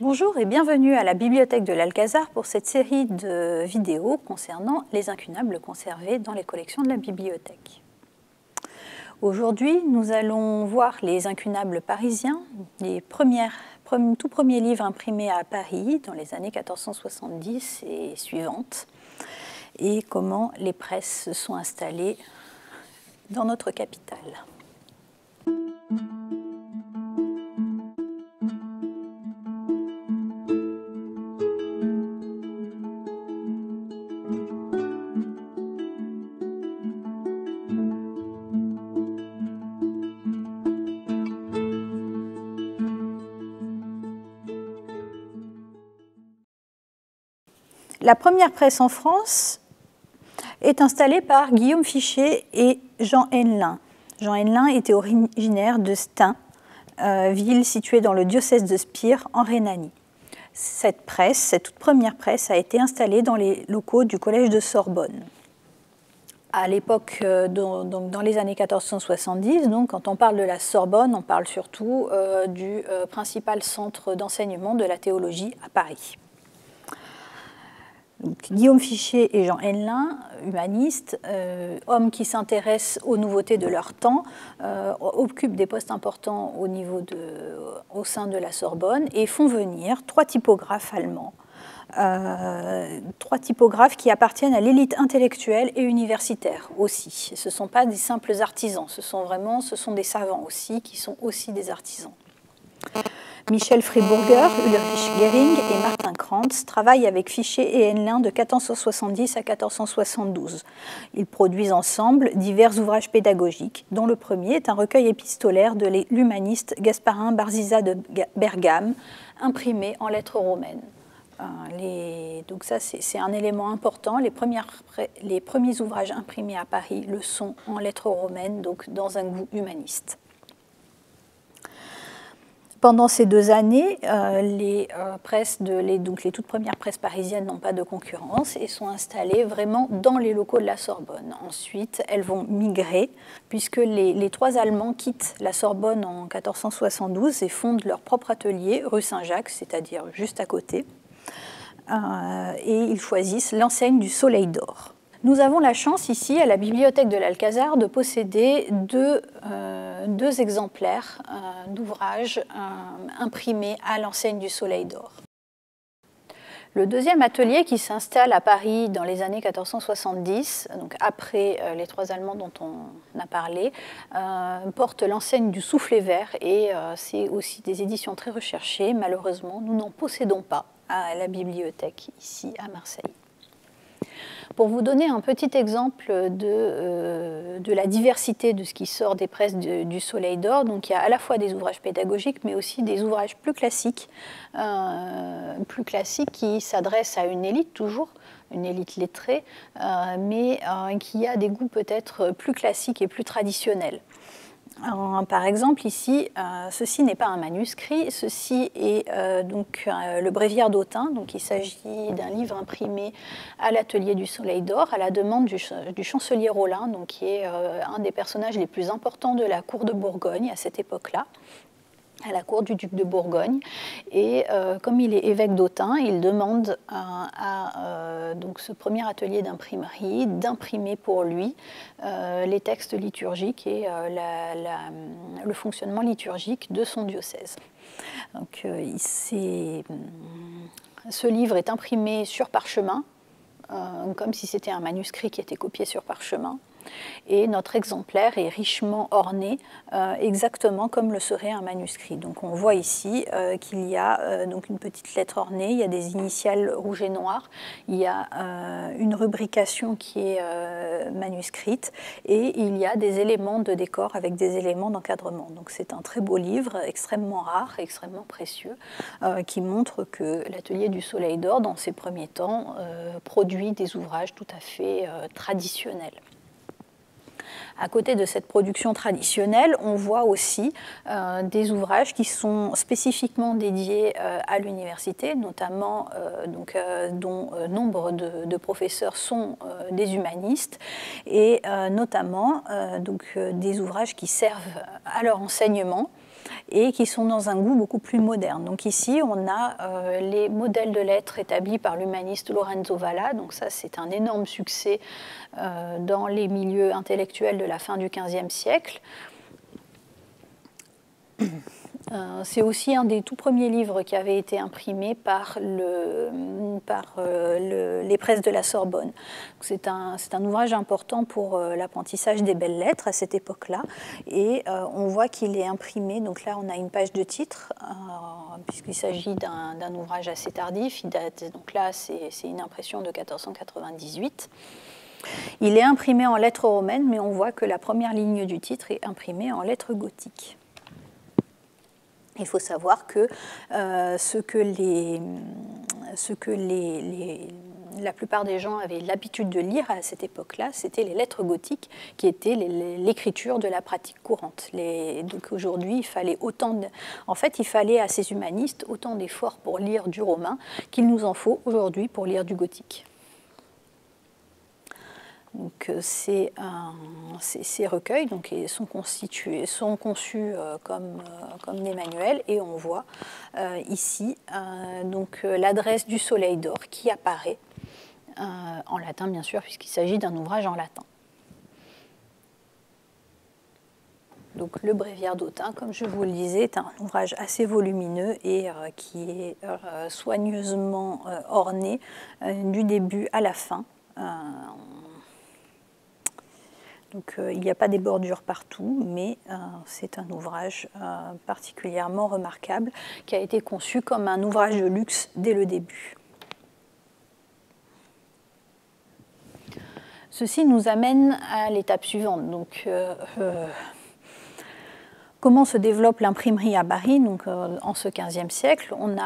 Bonjour et bienvenue à la bibliothèque de l'Alcazar pour cette série de vidéos concernant les incunables conservés dans les collections de la bibliothèque. Aujourd'hui, nous allons voir les incunables parisiens, les tout premiers livres imprimés à Paris dans les années 1470 et suivantes, et comment les presses se sont installées dans notre capitale. La première presse en France est installée par Guillaume Fichet et Jean Henlin. Jean Henlin était originaire de Stein, ville située dans le diocèse de Spire, en Rhénanie. Cette toute première presse, a été installée dans les locaux du collège de Sorbonne. À l'époque, dans les années 1470, donc, quand on parle de la Sorbonne, on parle surtout du principal centre d'enseignement de la théologie à Paris. Donc, Guillaume Fichet et Jean Henlin, humanistes, hommes qui s'intéressent aux nouveautés de leur temps, occupent des postes importants au sein de la Sorbonne et font venir trois typographes allemands. Trois typographes qui appartiennent à l'élite intellectuelle et universitaire aussi. Ce ne sont pas des simples artisans, ce sont des savants aussi, qui sont aussi des artisans. Michel Friburger, Ulrich Gering et Martin Krantz travaillent avec Fichet et Henlin de 1470 à 1472. Ils produisent ensemble divers ouvrages pédagogiques, dont le premier est un recueil épistolaire de l'humaniste Gasparin Barziza de Bergame, imprimé en lettres romaines. Donc ça, c'est un élément important. Les premiers ouvrages imprimés à Paris le sont en lettres romaines, donc dans un goût humaniste. Pendant ces 2 années, les toutes premières presses parisiennes n'ont pas de concurrence et sont installées vraiment dans les locaux de la Sorbonne. Ensuite, elles vont migrer, puisque les 3 Allemands quittent la Sorbonne en 1472 et fondent leur propre atelier, rue Saint-Jacques, c'est-à-dire juste à côté. Et ils choisissent l'enseigne du Soleil d'Or. Nous avons la chance ici, à la bibliothèque de l'Alcazar, de posséder deux exemplaires d'ouvrages imprimés à l'enseigne du Soleil d'Or. Le deuxième atelier qui s'installe à Paris dans les années 1470, donc après les 3 Allemands dont on a parlé, porte l'enseigne du Soufflet Vert et c'est aussi des éditions très recherchées. Malheureusement, nous n'en possédons pas à la bibliothèque ici à Marseille. Pour vous donner un petit exemple de la diversité de ce qui sort des presses du Soleil d'Or, donc il y a à la fois des ouvrages pédagogiques, mais aussi des ouvrages plus classiques qui s'adressent à une élite toujours, une élite lettrée, mais qui a des goûts peut-être plus classiques et plus traditionnels. Par exemple, ici, ceci n'est pas un manuscrit, ceci est le Bréviaire d'Autun. Donc, il s'agit d'un livre imprimé à l'atelier du Soleil d'Or, à la demande du chancelier Rollin, donc, qui est un des personnages les plus importants de la cour de Bourgogne à cette époque-là, à la cour du duc de Bourgogne. Et comme il est évêque d'Autun, il demande à ce premier atelier d'imprimerie d'imprimer pour lui les textes liturgiques et le fonctionnement liturgique de son diocèse. Donc, ce livre est imprimé sur parchemin, comme si c'était un manuscrit qui était copié sur parchemin. Et notre exemplaire est richement orné, exactement comme le serait un manuscrit. Donc on voit ici qu'il y a une petite lettre ornée, il y a des initiales rouges et noires, il y a une rubrication qui est manuscrite et il y a des éléments de décor avec des éléments d'encadrement. Donc c'est un très beau livre, extrêmement rare, extrêmement précieux, qui montre que l'atelier du Soleil d'Or, dans ses premiers temps, produit des ouvrages tout à fait traditionnels. À côté de cette production traditionnelle, on voit aussi des ouvrages qui sont spécifiquement dédiés à l'université, notamment dont nombre de professeurs sont des humanistes, et notamment des ouvrages qui servent à leur enseignement et qui sont dans un goût beaucoup plus moderne. Donc ici, on a les modèles de lettres établis par l'humaniste Lorenzo Valla. Donc ça, c'est un énorme succès dans les milieux intellectuels de la fin du XVe siècle. C'est aussi un des tout premiers livres qui avait été imprimé par les presses de la Sorbonne. C'est un ouvrage important pour l'apprentissage des belles lettres à cette époque-là. Et on voit qu'il est imprimé, donc là on a une page de titre, puisqu'il s'agit d'un ouvrage assez tardif. Donc là c'est une impression de 1498. Il est imprimé en lettres romaines, mais on voit que la première ligne du titre est imprimée en lettres gothiques. Il faut savoir que ce que la plupart des gens avaient l'habitude de lire à cette époque-là, c'était les lettres gothiques, qui étaient l'écriture de la pratique courante. Donc aujourd'hui, il fallait il fallait à ces humanistes autant d'efforts pour lire du romain qu'il nous en faut aujourd'hui pour lire du gothique. Donc, ces recueils donc, sont conçus comme des manuels, et on voit ici l'adresse du Soleil d'Or qui apparaît en latin, bien sûr, puisqu'il s'agit d'un ouvrage en latin. Donc, le Bréviaire d'Autun, comme je vous le disais, est un ouvrage assez volumineux et qui est soigneusement orné du début à la fin. Donc, il n'y a pas des bordures partout, mais c'est un ouvrage particulièrement remarquable qui a été conçu comme un ouvrage de luxe dès le début. Ceci nous amène à l'étape suivante. Donc, comment se développe l'imprimerie à Bari en ce XVe siècle? On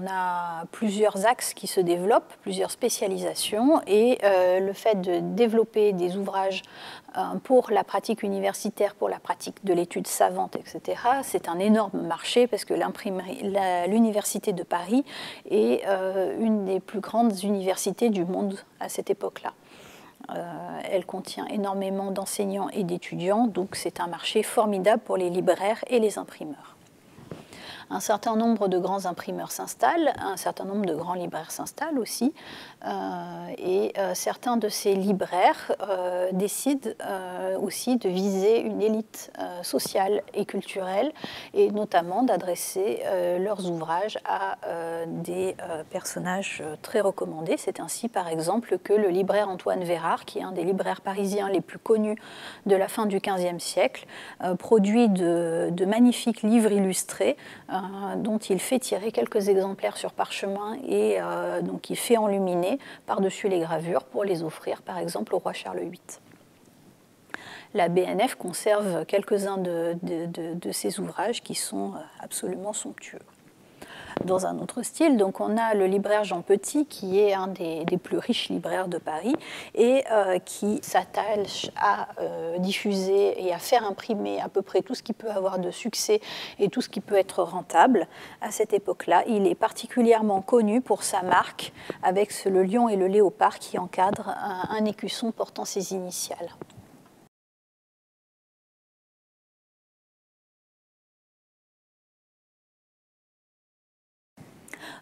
a plusieurs axes qui se développent, plusieurs spécialisations, et le fait de développer des ouvrages pour la pratique universitaire, pour la pratique de l'étude savante, etc., c'est un énorme marché parce que l'université de Paris est une des plus grandes universités du monde à cette époque-là. Elle contient énormément d'enseignants et d'étudiants, donc c'est un marché formidable pour les libraires et les imprimeurs. Un certain nombre de grands imprimeurs s'installent, un certain nombre de grands libraires s'installent aussi, et certains de ces libraires décident aussi de viser une élite sociale et culturelle, et notamment d'adresser leurs ouvrages à des personnages très recommandés. C'est ainsi, par exemple, que le libraire Antoine Vérard, qui est un des libraires parisiens les plus connus de la fin du XVe siècle, produit de magnifiques livres illustrés dont il fait tirer quelques exemplaires sur parchemin et donc il fait enluminer par-dessus les gravures pour les offrir par exemple au roi Charles VIII. La BNF conserve quelques-uns de ces ouvrages qui sont absolument somptueux. Dans un autre style, donc on a le libraire Jean Petit, qui est un des plus riches libraires de Paris et qui s'attache à diffuser et à faire imprimer à peu près tout ce qui peut avoir de succès et tout ce qui peut être rentable. À cette époque-là, il est particulièrement connu pour sa marque avec le lion et le léopard qui encadrent un écusson portant ses initiales.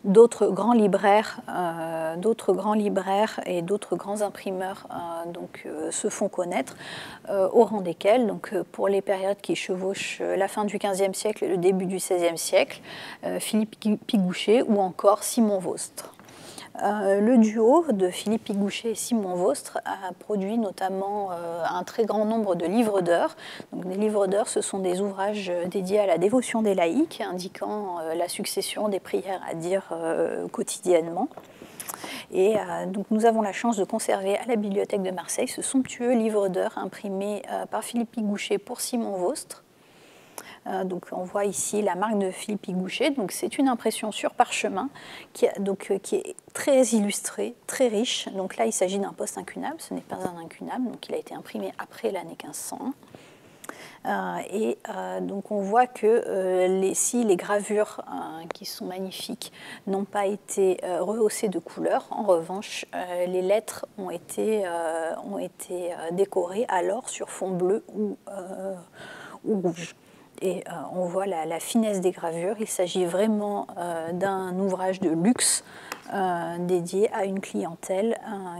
D'autres grands libraires et d'autres grands imprimeurs se font connaître, au rang desquels, pour les périodes qui chevauchent la fin du XVe siècle et le début du XVIe siècle, Philippe Pigouchet ou encore Simon Vostre. Le duo de Philippe Pigouchet et Simon Vostre a produit notamment un très grand nombre de livres d'heures. Des livres d'heures, ce sont des ouvrages dédiés à la dévotion des laïcs, indiquant la succession des prières à dire quotidiennement. Et donc nous avons la chance de conserver à la Bibliothèque de Marseille ce somptueux livre d'heures imprimé par Philippe Pigouchet pour Simon Vostre. Donc on voit ici la marque de Philippe Pigouchet. Donc c'est une impression sur parchemin qui est très illustrée, très riche. Donc là il s'agit d'un poste incunable, ce n'est pas un incunable, donc il a été imprimé après l'année 1501. Donc on voit que les gravures qui sont magnifiques n'ont pas été rehaussées de couleur. En revanche, les lettres ont été décorées à l'or sur fond bleu ou rouge. Et on voit la finesse des gravures. Il s'agit vraiment d'un ouvrage de luxe dédié à une clientèle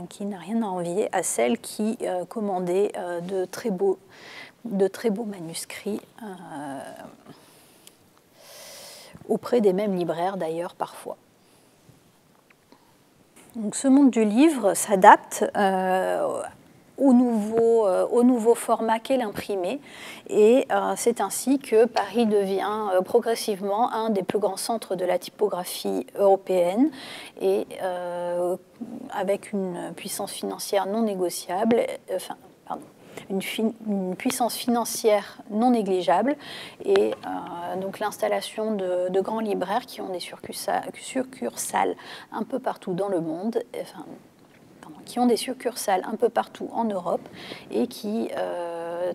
qui n'a rien à envier à celle qui commandait de très beaux manuscrits auprès des mêmes libraires d'ailleurs parfois. Donc, ce monde du livre s'adapte au nouveau format qu'est l'imprimé, et c'est ainsi que Paris devient progressivement un des plus grands centres de la typographie européenne, et avec une puissance financière non négociable, une puissance financière non négligeable, et donc l'installation de grands libraires qui ont des succursales un peu partout dans le monde, qui ont des succursales un peu partout en Europe et qui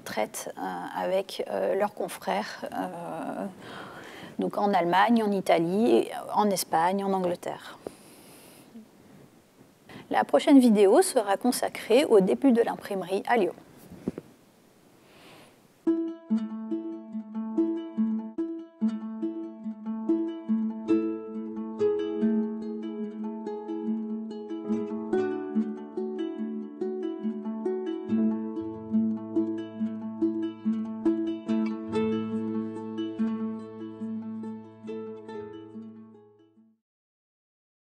traitent avec leurs confrères donc en Allemagne, en Italie, en Espagne, en Angleterre. La prochaine vidéo sera consacrée au début de l'imprimerie à Lyon.